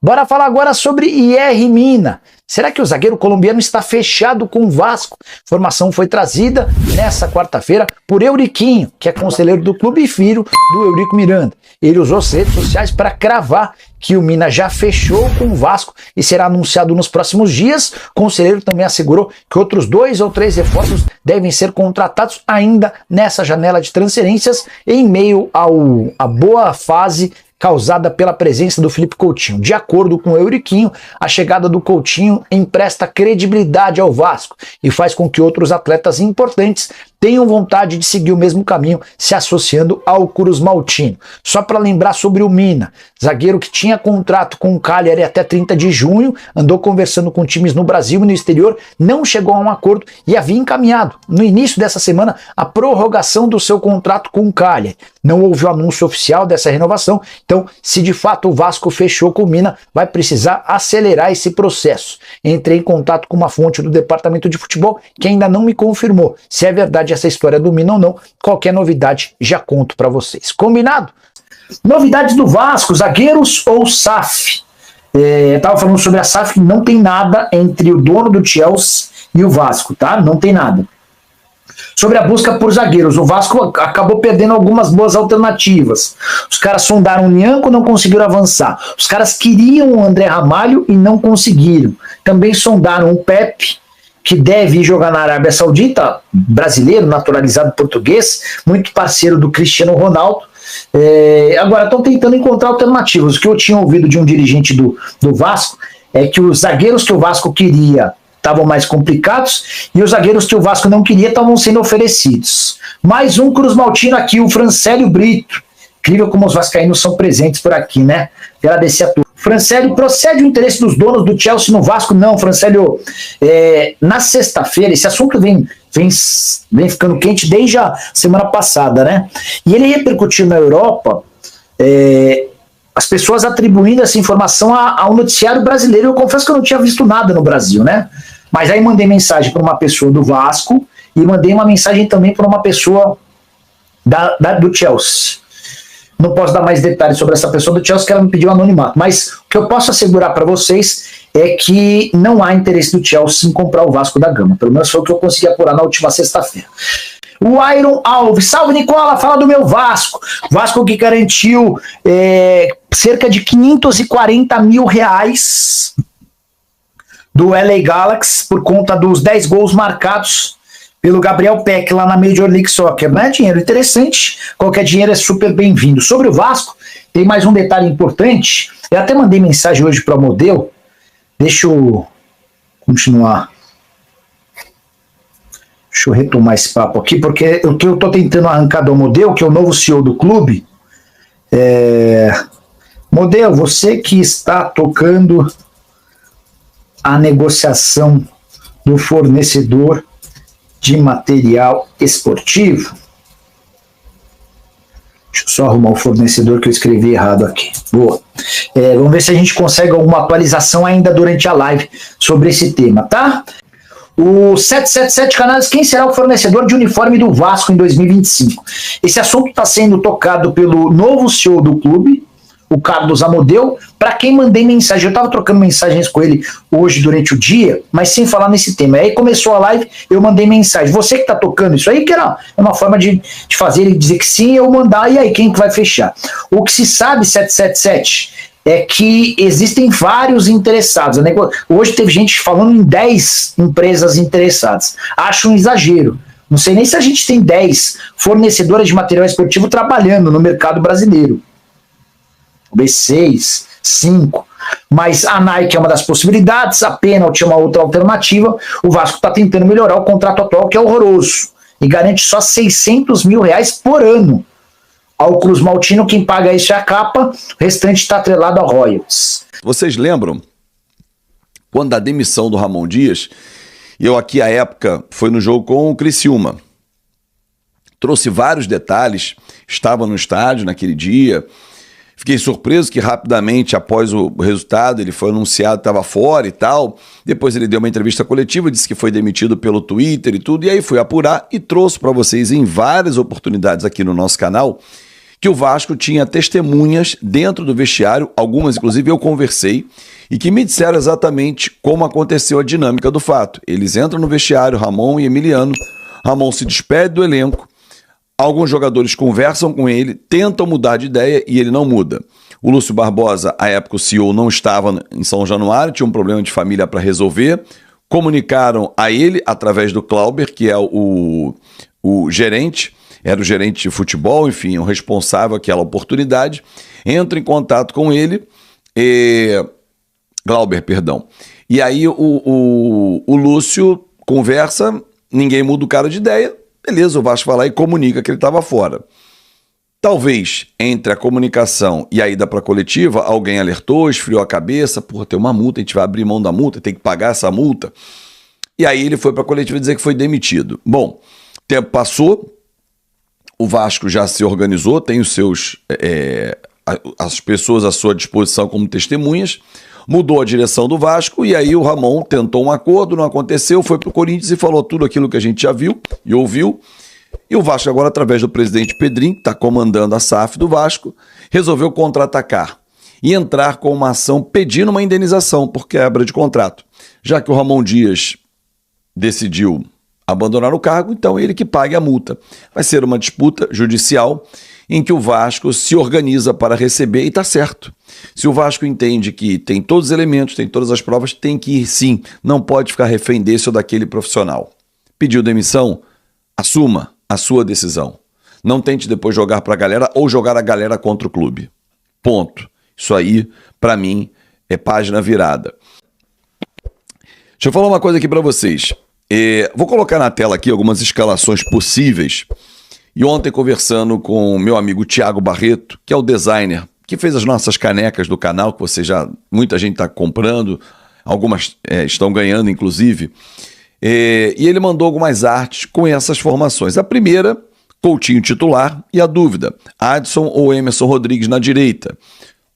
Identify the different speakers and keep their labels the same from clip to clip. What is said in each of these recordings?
Speaker 1: Bora falar agora sobre IR Mina. Será que o zagueiro colombiano está fechado com o Vasco? Informação foi trazida nessa quarta-feira por Euriquinho, que é conselheiro do clube e filho do Eurico Miranda. Ele usou as redes sociais para cravar que o Mina já fechou com o Vasco e será anunciado nos próximos dias. O conselheiro também assegurou que outros 2 ou 3 reforços devem ser contratados ainda nessa janela de transferências, em meio à boa fase causada pela presença do Felipe Coutinho. De acordo com o Euriquinho, a chegada do Coutinho empresta credibilidade ao Vasco e faz com que outros atletas importantes tenham vontade de seguir o mesmo caminho, se associando ao Cruz Maltino. Só para lembrar sobre o Mina, zagueiro que tinha contrato com o Cagliari até 30 de junho, andou conversando com times no Brasil e no exterior, não chegou a um acordo e havia encaminhado, no início dessa semana, a prorrogação do seu contrato com o Cagliari. Não houve o anúncio oficial dessa renovação, então, se de fato o Vasco fechou com o Mina, vai precisar acelerar esse processo. Entrei em contato com uma fonte do departamento de futebol que ainda não me confirmou se é verdade essa história do Mina ou não. Qualquer novidade já conto para vocês. Combinado? Novidades do Vasco, zagueiros ou SAF? Tava falando sobre a SAF, que não tem nada entre o dono do Chelsea e o Vasco, tá? Não tem nada. Sobre a busca por zagueiros, o Vasco acabou perdendo algumas boas alternativas. Os caras sondaram o Nianco, não conseguiram avançar. Os caras queriam o André Ramalho e não conseguiram. Também sondaram o Pepe, que deve ir jogar na Arábia Saudita, brasileiro, naturalizado português, muito parceiro do Cristiano Ronaldo. Agora estão tentando encontrar alternativas. O que eu tinha ouvido de um dirigente do Vasco é que os zagueiros que o Vasco queria estavam mais complicados e os zagueiros que o Vasco não queria estavam sendo oferecidos. Mais um Cruz Maltino aqui, o Francélio Brito. Incrível como os vascaínos são presentes por aqui, né? Agradecer a todos. Francélio, procede o interesse dos donos do Chelsea no Vasco? Não, Francélio. Na sexta-feira, esse assunto vem ficando quente desde a semana passada, né? E ele repercutiu na Europa, as pessoas atribuindo essa informação ao noticiário brasileiro. Eu confesso que eu não tinha visto nada no Brasil, né? Mas aí mandei mensagem para uma pessoa do Vasco e mandei uma mensagem também para uma pessoa do Chelsea. Não posso dar mais detalhes sobre essa pessoa do Chelsea, que ela me pediu anonimato. Mas o que eu posso assegurar para vocês é que não há interesse do Chelsea em comprar o Vasco da Gama. Pelo menos foi o que eu consegui apurar na última sexta-feira. O Iron Alves, salve Nicola, fala do meu Vasco. Vasco que garantiu cerca de 540 mil reais do LA Galaxy por conta dos 10 gols marcados pelo Gabriel Peck lá na Major League Soccer, né? Dinheiro interessante, qualquer dinheiro é super bem-vindo. Sobre o Vasco, tem mais um detalhe importante. Eu até mandei mensagem hoje para o Modelo. Deixa eu continuar. Deixa eu retomar esse papo aqui, porque o que eu estou tentando arrancar do Modelo, que é o novo CEO do clube. Modelo, você que está tocando a negociação do fornecedor de material esportivo. Deixa eu só arrumar o fornecedor que eu escrevi errado aqui. Boa. Vamos ver se a gente consegue alguma atualização ainda durante a live sobre esse tema, tá? O 777 Canais, quem será o fornecedor de uniforme do Vasco em 2025? Esse assunto está sendo tocado pelo novo CEO do clube, o Carlos Amodeu, para quem mandei mensagem. Eu estava trocando mensagens com ele hoje durante o dia, mas sem falar nesse tema. Aí começou a live, eu mandei mensagem. Você que está tocando isso aí, que era uma forma de fazer ele dizer que sim, eu mandar, e aí quem que vai fechar? O que se sabe, 777, é que existem vários interessados. Hoje teve gente falando em 10 empresas interessadas. Acho um exagero. Não sei nem se a gente tem 10 fornecedoras de material esportivo trabalhando no mercado brasileiro. Talvez 6, 5, mas a Nike é uma das possibilidades, a Penalty é uma outra alternativa. O Vasco está tentando melhorar o contrato atual, que é horroroso, e garante só 600 mil reais por ano ao Cruz Maltino. Quem paga isso é a capa, o restante está atrelado a royalties.
Speaker 2: Vocês lembram quando da demissão do Ramon Dias? Eu aqui, à época, foi no jogo com o Criciúma. Trouxe vários detalhes, estava no estádio naquele dia. Fiquei surpreso que rapidamente, após o resultado, ele foi anunciado, estava fora e tal. Depois ele deu uma entrevista coletiva, disse que foi demitido pelo Twitter e tudo. E aí fui apurar e trouxe para vocês em várias oportunidades aqui no nosso canal que que o Vasco tinha testemunhas dentro do vestiário, algumas inclusive eu conversei, e que me disseram exatamente como aconteceu a dinâmica do fato. Eles entram no vestiário, Ramon e Emiliano, Ramon se despede do elenco, alguns jogadores conversam com ele, tentam mudar de ideia e ele não muda. O Lúcio Barbosa, à época o CEO, não estava em São Januário, tinha um problema de família para resolver, comunicaram a ele através do Clauber, que é o gerente, era o gerente de futebol, enfim, o responsável àquela oportunidade, entra em contato com ele, Glauber, perdão. E aí o Lúcio conversa, ninguém muda o cara de ideia, beleza, o Vasco vai lá e comunica que ele estava fora. Talvez entre a comunicação e a ida para a coletiva, alguém alertou, esfriou a cabeça, porra, tem uma multa, a gente vai abrir mão da multa, tem que pagar essa multa. E aí ele foi para a coletiva dizer que foi demitido. Bom, tempo passou, o Vasco já se organizou, tem os seus as pessoas à sua disposição como testemunhas, mudou a direção do Vasco e aí o Ramon tentou um acordo, não aconteceu, foi para o Corinthians e falou tudo aquilo que a gente já viu e ouviu. E o Vasco agora, através do presidente Pedrinho, que está comandando a SAF do Vasco, resolveu contra-atacar e entrar com uma ação pedindo uma indenização por quebra de contrato. Já que o Ramon Dias decidiu abandonar o cargo, então ele que pague a multa. Vai ser uma disputa judicial em que o Vasco se organiza para receber e está certo. Se o Vasco entende que tem todos os elementos, tem todas as provas, tem que ir sim, não pode ficar refém desse ou daquele profissional. Pediu demissão? Assuma a sua decisão. Não tente depois jogar para a galera ou jogar a galera contra o clube. Ponto. Isso aí, para mim, é página virada. Deixa eu falar uma coisa aqui para vocês. Vou colocar na tela aqui algumas escalações possíveis. E ontem, conversando com o meu amigo Thiago Barreto, que é o designer, que fez as nossas canecas do canal, que muita gente está comprando, algumas estão ganhando, inclusive. E ele mandou algumas artes com essas formações. A primeira, Coutinho titular, e a dúvida, Adson ou Emerson Rodrigues na direita.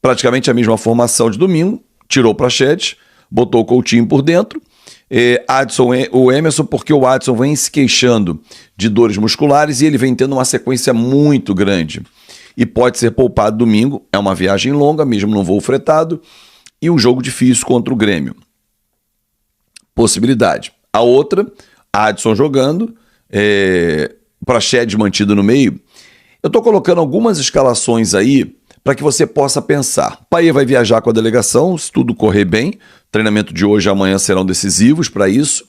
Speaker 2: Praticamente a mesma formação de domingo, tirou o Prachedes, botou o Coutinho por dentro, Adson ou Emerson, porque o Adson vem se queixando de dores musculares e ele vem tendo uma sequência muito grande. E pode ser poupado domingo, é uma viagem longa, mesmo num voo fretado, e um jogo difícil contra o Grêmio. Possibilidade. A outra, Adson jogando, Prachedes mantido no meio. Eu estou colocando algumas escalações aí para que você possa pensar. Paê vai viajar com a delegação, se tudo correr bem. O treinamento de hoje e amanhã serão decisivos para isso.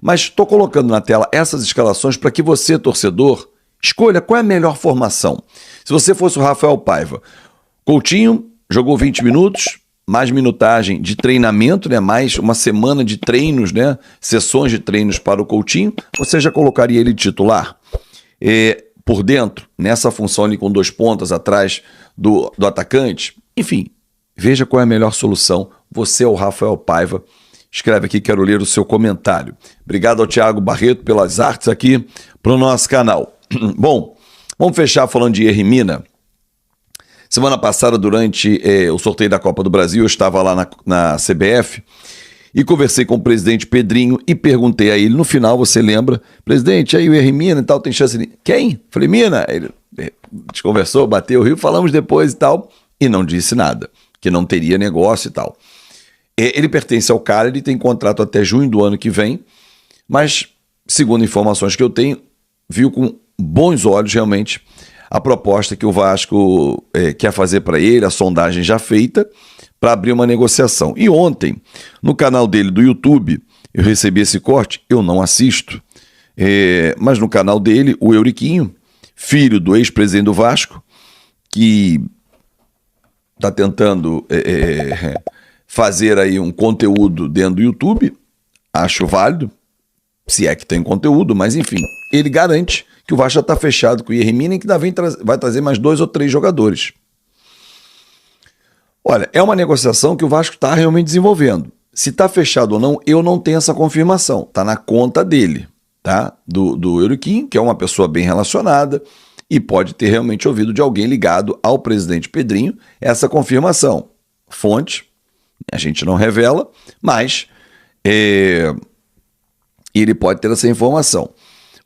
Speaker 2: Mas estou colocando na tela essas escalações para que você, torcedor, escolha qual é a melhor formação. Se você fosse o Rafael Paiva, Coutinho jogou 20 minutos, mais minutagem de treinamento, né? Mais uma semana de treinos, né? Sessões de treinos para o Coutinho, você já colocaria ele titular? Por dentro, nessa função ali com 2 pontas atrás do atacante? Enfim, veja qual é a melhor solução. Você é o Rafael Paiva. Escreve aqui, quero ler o seu comentário. Obrigado ao Thiago Barreto pelas artes aqui para o nosso canal. Bom, vamos fechar falando de Hermina. Semana passada, durante o sorteio da Copa do Brasil, eu estava lá na CBF e conversei com o presidente Pedrinho e perguntei a ele, no final, você lembra, presidente, aí o Hermina e tal, tem chance de... Quem? Falei, Mina. Ele conversou, bateu o rio, falamos depois e tal, e não disse nada, que não teria negócio e tal. Ele pertence ao cara, ele tem contrato até junho do ano que vem, mas, segundo informações que eu tenho, viu com bons olhos, realmente, a proposta que o Vasco quer fazer para ele, a sondagem já feita, para abrir uma negociação. E ontem, no canal dele do YouTube, eu recebi esse corte, eu não assisto, mas no canal dele, o Euriquinho, filho do ex-presidente do Vasco, que está tentando fazer aí um conteúdo dentro do YouTube, acho válido, se é que tem conteúdo, mas enfim, ele garante que o Vasco já está fechado com o Hermina e que vai trazer mais 2 ou 3 jogadores. Olha, é uma negociação que o Vasco está realmente desenvolvendo. Se está fechado ou não, eu não tenho essa confirmação. Está na conta dele, tá? Do Euriquinho, que é uma pessoa bem relacionada e pode ter realmente ouvido de alguém ligado ao presidente Pedrinho essa confirmação. Fonte, a gente não revela, mas ele pode ter essa informação.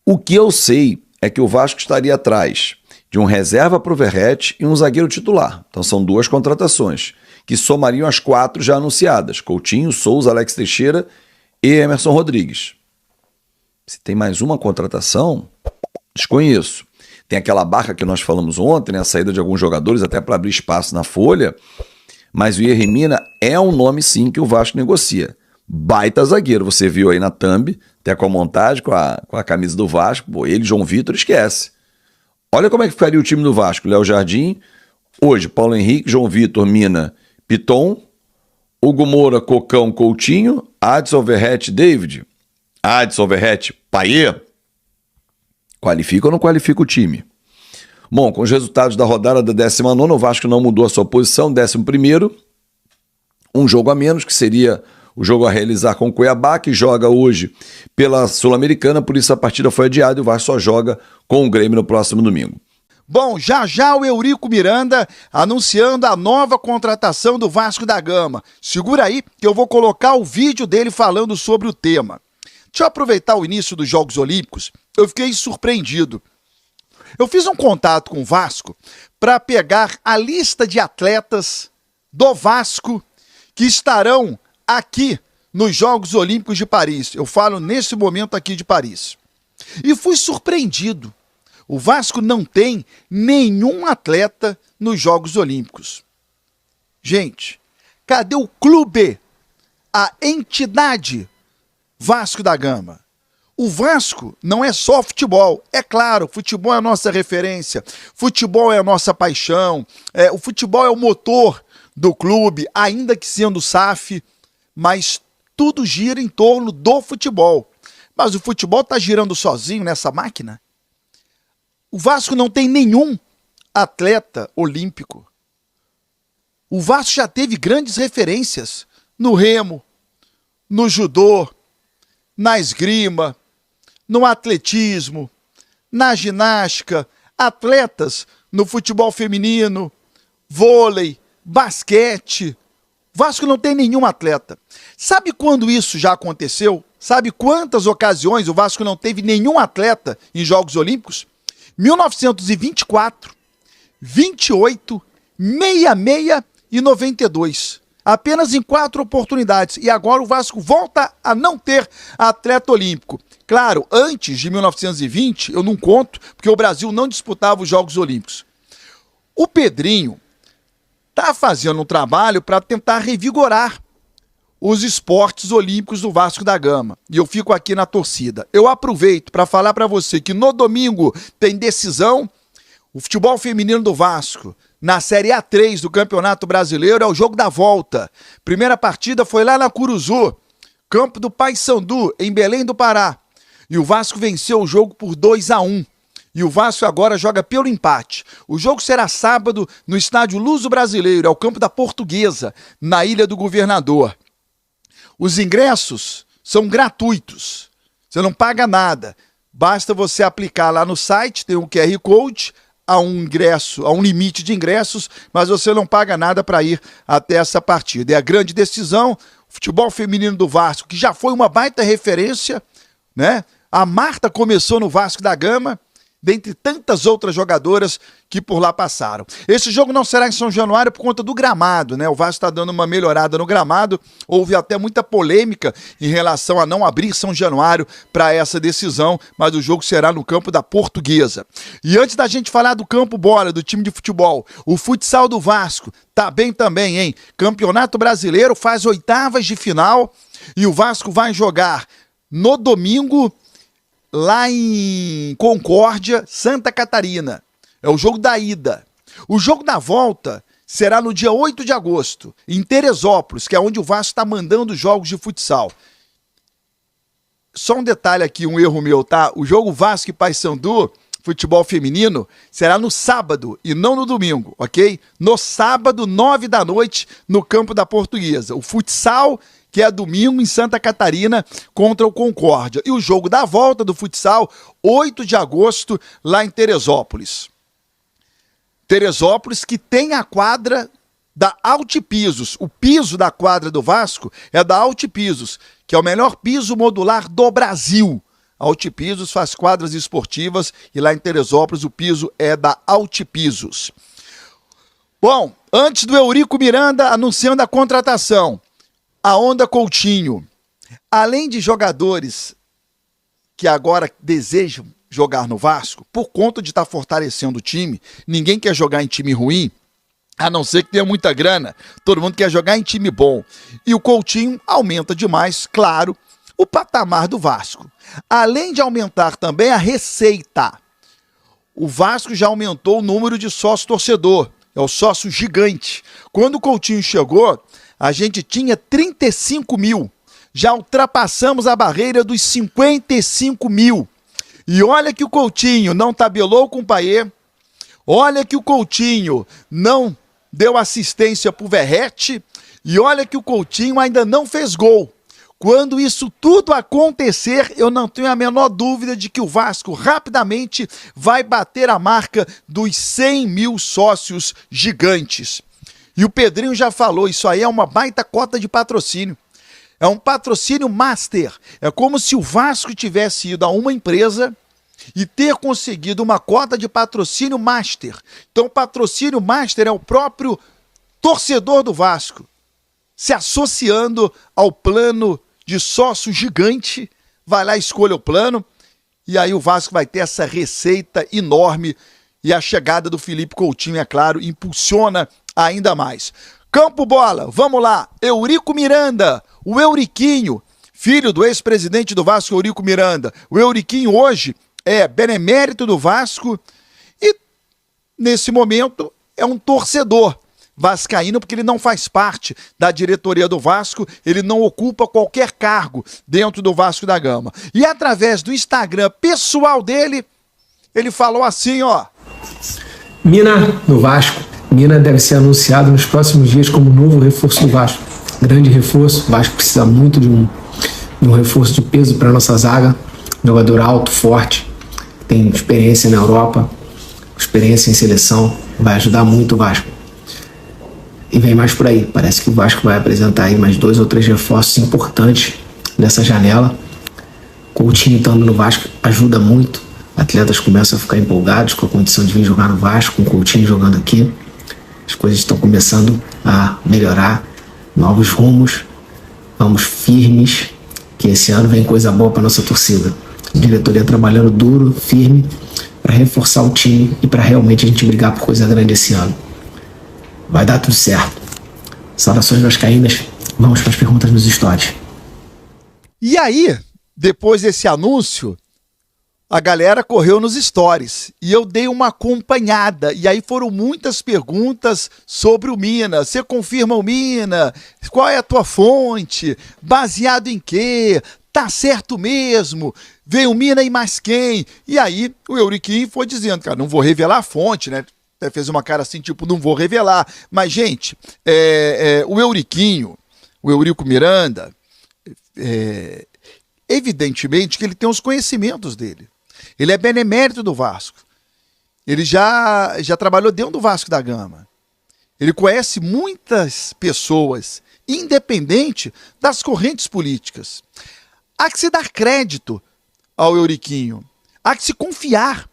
Speaker 2: O que eu sei é que o Vasco estaria atrás de um reserva para o Verratti e um zagueiro titular. Então são 2 contratações, que somariam as 4 já anunciadas: Coutinho, Souza, Alex Teixeira e Emerson Rodrigues. Se tem mais uma contratação, desconheço. Tem aquela barca que nós falamos ontem, né, a saída de alguns jogadores até para abrir espaço na folha, mas o Yerry Mina é um nome sim que o Vasco negocia. Baita zagueiro, você viu aí na thumb, até com a montagem, com a camisa do Vasco, pô, ele, João Vitor, esquece. Olha como é que ficaria o time do Vasco: Léo Jardim, hoje Paulo Henrique, João Vitor, Mina, Piton, Hugo Moura, Cocão, Coutinho, Adson, Verratti, David, Adson, Verratti, Payet. Qualifica ou não qualifica o time? Bom, com os resultados da rodada da 19ª, o Vasco não mudou a sua posição, 11º, um jogo a menos, que seria o jogo a realizar com o Cuiabá, que joga hoje pela Sul-Americana, por isso a partida foi adiada e o Vasco só joga com o Grêmio no próximo domingo.
Speaker 3: Bom, já o Eurico Miranda anunciando a nova contratação do Vasco da Gama. Segura aí que eu vou colocar o vídeo dele falando sobre o tema. Deixa eu aproveitar o início dos Jogos Olímpicos. Eu fiquei surpreendido. Eu fiz um contato com o Vasco para pegar a lista de atletas do Vasco que estarão aqui nos Jogos Olímpicos de Paris. Eu falo nesse momento aqui de Paris. E fui surpreendido. O Vasco não tem nenhum atleta nos Jogos Olímpicos. Gente, cadê o clube? A entidade Vasco da Gama? O Vasco não é só futebol. É claro, futebol é a nossa referência, futebol é a nossa paixão, o futebol é o motor do clube, ainda que sendo SAF, mas tudo gira em torno do futebol. Mas o futebol está girando sozinho nessa máquina? O Vasco não tem nenhum atleta olímpico. O Vasco já teve grandes referências no remo, no judô, na esgrima, no atletismo, na ginástica, atletas no futebol feminino, vôlei, basquete. O Vasco não tem nenhum atleta. Sabe quando isso já aconteceu? Sabe quantas ocasiões o Vasco não teve nenhum atleta em Jogos Olímpicos? 1924, 28, 66 e 92. Apenas em 4 oportunidades. E agora o Vasco volta a não ter atleta olímpico. Claro, antes de 1920, eu não conto, porque o Brasil não disputava os Jogos Olímpicos. O Pedrinho está fazendo um trabalho para tentar revigorar os esportes olímpicos do Vasco da Gama. E eu fico aqui na torcida. Eu aproveito para falar para você que no domingo tem decisão. O futebol feminino do Vasco, na Série A3 do Campeonato Brasileiro, é o jogo da volta. Primeira partida foi lá na Curuzu, campo do Paysandu, em Belém do Pará. E o Vasco venceu o jogo por 2-1. E o Vasco agora joga pelo empate. O jogo será sábado no estádio Luso Brasileiro, é o campo da Portuguesa, na Ilha do Governador. Os ingressos são gratuitos, você não paga nada. Basta você aplicar lá no site, tem um QR Code, há um limite de ingressos, mas você não paga nada para ir até essa partida. É a grande decisão, o futebol feminino do Vasco, que já foi uma baita referência, né? A Marta começou no Vasco da Gama, dentre tantas outras jogadoras que por lá passaram. Esse jogo não será em São Januário por conta do gramado, né? O Vasco está dando uma melhorada no gramado, houve até muita polêmica em relação a não abrir São Januário para essa decisão, mas o jogo será no campo da Portuguesa. E antes da gente falar do campo bola, do time de futebol, o futsal do Vasco tá bem também, hein? Campeonato Brasileiro faz 1/8 de final e o Vasco vai jogar no domingo lá em Concórdia, Santa Catarina. É o jogo da ida. O jogo da volta será no dia 8 de agosto, em Teresópolis, que é onde o Vasco está mandando jogos de futsal. Só um detalhe aqui, um erro meu, tá? O jogo Vasco e Paysandu, futebol feminino, será no sábado e não no domingo, ok? No sábado, 9 da noite, no campo da Portuguesa. O futsal, que é domingo em Santa Catarina contra o Concórdia. E o jogo da volta do futsal, 8 de agosto, lá em Teresópolis. Teresópolis, que tem a quadra da Altipisos. O piso da quadra do Vasco é da Altipisos, que é o melhor piso modular do Brasil. Altipisos faz quadras esportivas e lá em Teresópolis o piso é da Altipisos. Bom, antes do Eurico Miranda anunciando a contratação, a Onda Coutinho, além de jogadores que agora desejam jogar no Vasco, por conta de estar fortalecendo o time, ninguém quer jogar em time ruim, a não ser que tenha muita grana, todo mundo quer jogar em time bom. E o Coutinho aumenta demais, claro, o patamar do Vasco. Além de aumentar também a receita. O Vasco já aumentou o número de sócio-torcedor, é o sócio gigante. Quando o Coutinho chegou, a gente tinha 35 mil. Já ultrapassamos a barreira dos 55 mil. E olha que o Coutinho não tabelou com o Payet. Olha que o Coutinho não deu assistência pro Verratti. E olha que o Coutinho ainda não fez gol. Quando isso tudo acontecer, eu não tenho a menor dúvida de que o Vasco rapidamente vai bater a marca dos 100 mil sócios gigantes. E o Pedrinho já falou, isso aí é uma baita cota de patrocínio. É um patrocínio master. É como se o Vasco tivesse ido a uma empresa e ter conseguido uma cota de patrocínio master. Então o patrocínio master é o próprio torcedor do Vasco se associando ao plano de sócio gigante, vai lá, escolha o plano, e aí o Vasco vai ter essa receita enorme, e a chegada do Felipe Coutinho, é claro, impulsiona ainda mais. Campo bola, vamos lá, Eurico Miranda, o Euriquinho, filho do ex-presidente do Vasco, Eurico Miranda. O Euriquinho hoje é benemérito do Vasco e, nesse momento, é um torcedor vascaíno, porque ele não faz parte da diretoria do Vasco, ele não ocupa qualquer cargo dentro do Vasco da Gama. E através do Instagram pessoal dele, ele falou assim, ó.
Speaker 4: Mina no Vasco. Mina deve ser anunciado nos próximos dias como novo reforço do Vasco. Grande reforço, o Vasco precisa muito de um reforço de peso para nossa zaga. Jogador alto, forte, tem experiência na Europa, experiência em seleção, vai ajudar muito o Vasco. E vem mais por aí, parece que o Vasco vai apresentar aí mais 2 ou 3 reforços importantes nessa janela. Coutinho estando no Vasco ajuda muito, atletas começam a ficar empolgados com a condição de vir jogar no Vasco, com o Coutinho jogando aqui. As coisas estão começando a melhorar, novos rumos, vamos firmes, que esse ano vem coisa boa para nossa torcida. A diretoria trabalhando duro, firme, para reforçar o time e para realmente a gente brigar por coisa grande esse ano. Vai dar tudo certo. Saudações vascaínas. Vamos para as perguntas nos stories.
Speaker 3: E aí, depois desse anúncio, a galera correu nos stories. E eu dei uma acompanhada. E aí foram muitas perguntas sobre o Mina. Você confirma o Mina? Qual é a tua fonte? Baseado em quê? Tá certo mesmo? Veio o Mina e mais quem? E aí o Euriquinho foi dizendo, cara, não vou revelar a fonte, né? Até fez uma cara assim, tipo, não vou revelar. Mas, gente, o Euriquinho, o Eurico Miranda, evidentemente que ele tem os conhecimentos dele. Ele é benemérito do Vasco. Ele já trabalhou dentro do Vasco da Gama. Ele conhece muitas pessoas, independente das correntes políticas. Há que se dar crédito ao Euriquinho. Há que se confiar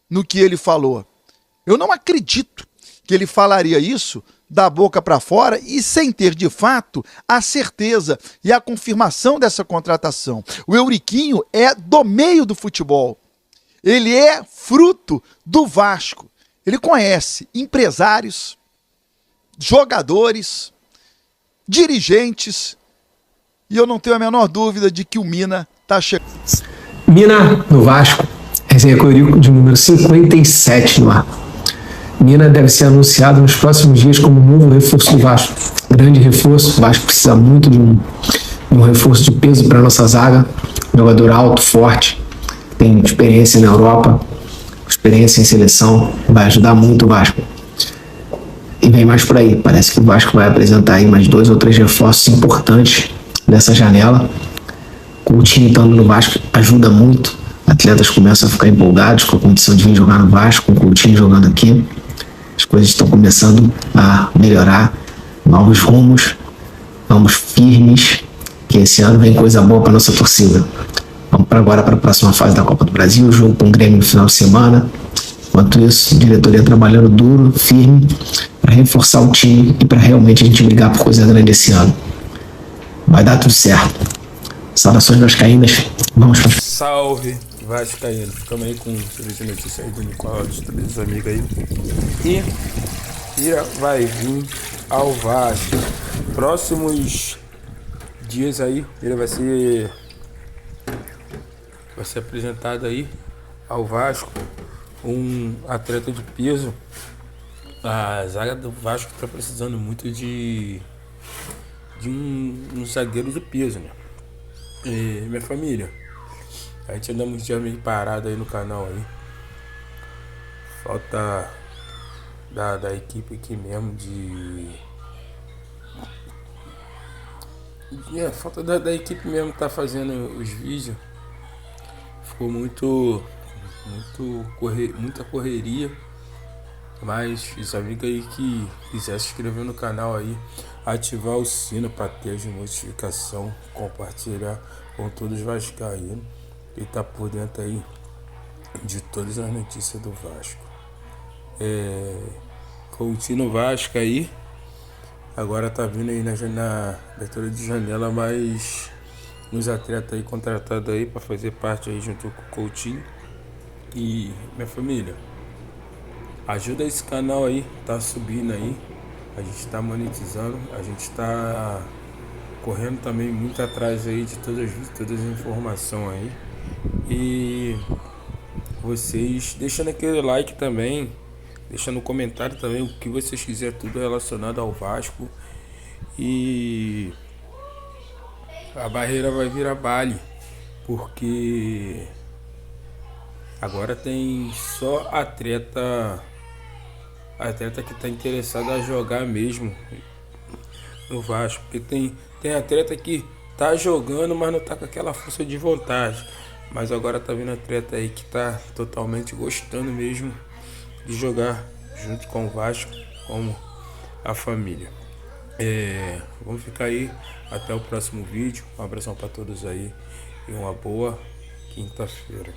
Speaker 3: no que ele falou. Eu não acredito que ele falaria isso da boca para fora e sem ter, de fato, a certeza e a confirmação dessa contratação. O Euriquinho é do meio do futebol. Ele é fruto do Vasco. Ele conhece empresários, jogadores, dirigentes, e eu não tenho a menor dúvida de que o Mina está chegando.
Speaker 4: Mina no Vasco. Resenha com o Eurico de número 57 no ar. Mina deve ser anunciado nos próximos dias como novo reforço do Vasco. Grande reforço, o Vasco precisa muito de um reforço de peso para nossa zaga. Jogador alto, forte, tem experiência na Europa, experiência em seleção, vai ajudar muito o Vasco. E vem mais por aí, parece que o Vasco vai apresentar aí mais 2 ou 3 reforços importantes nessa janela. Coutinho estando no Vasco ajuda muito, atletas começam a ficar empolgados com a condição de vir jogar no Vasco, com o Coutinho jogando aqui. As coisas estão começando a melhorar, novos rumos, vamos firmes, que esse ano vem coisa boa para nossa torcida. Vamos agora para a próxima fase da Copa do Brasil, o jogo com o Grêmio no final de semana. Enquanto isso, a diretoria trabalhando duro, firme, para reforçar o time e para realmente a gente brigar por coisa grande esse ano. Vai dar tudo certo. Saudações vascaínas, vamos para...
Speaker 5: Salve vascaíno, ficamos aí com o serviço de notícias aí do Nicolau, dos três amigos aí. E Ira vai vir ao Vasco. Próximos dias aí, ele vai ser apresentado aí ao Vasco um atleta de peso. A zaga do Vasco está precisando muito de um zagueiro de peso, né? E minha família, a gente anda uns dias meio parado aí no canal aí. Falta da equipe aqui mesmo falta da equipe mesmo que tá fazendo os vídeos. Ficou muita correria. Mas os amigos aí que quiser se inscrever no canal aí, ativar o sino para ter as notificação, compartilhar com todos os vascaínos e tá por dentro aí de todas as notícias do Vasco. Coutinho Vasco aí, agora tá vindo aí na abertura de janela, mas uns atletas aí contratados aí para fazer parte aí junto com o Coutinho. E minha família, ajuda esse canal aí, tá subindo aí, a gente tá monetizando, a gente tá correndo também muito atrás aí de todas as informações aí. E vocês deixando aquele like também, deixa no comentário também o que vocês quiserem, tudo relacionado ao Vasco. E a barreira vai virar baile, porque agora tem só atleta que tá interessado a jogar mesmo no Vasco. Porque tem atleta que tá jogando, mas não tá com aquela força de vontade. Mas agora tá vindo atleta aí que tá totalmente gostando mesmo de jogar junto com o Vasco, como a família. Vamos ficar aí até o próximo vídeo. Um abração para todos aí e uma boa quinta-feira.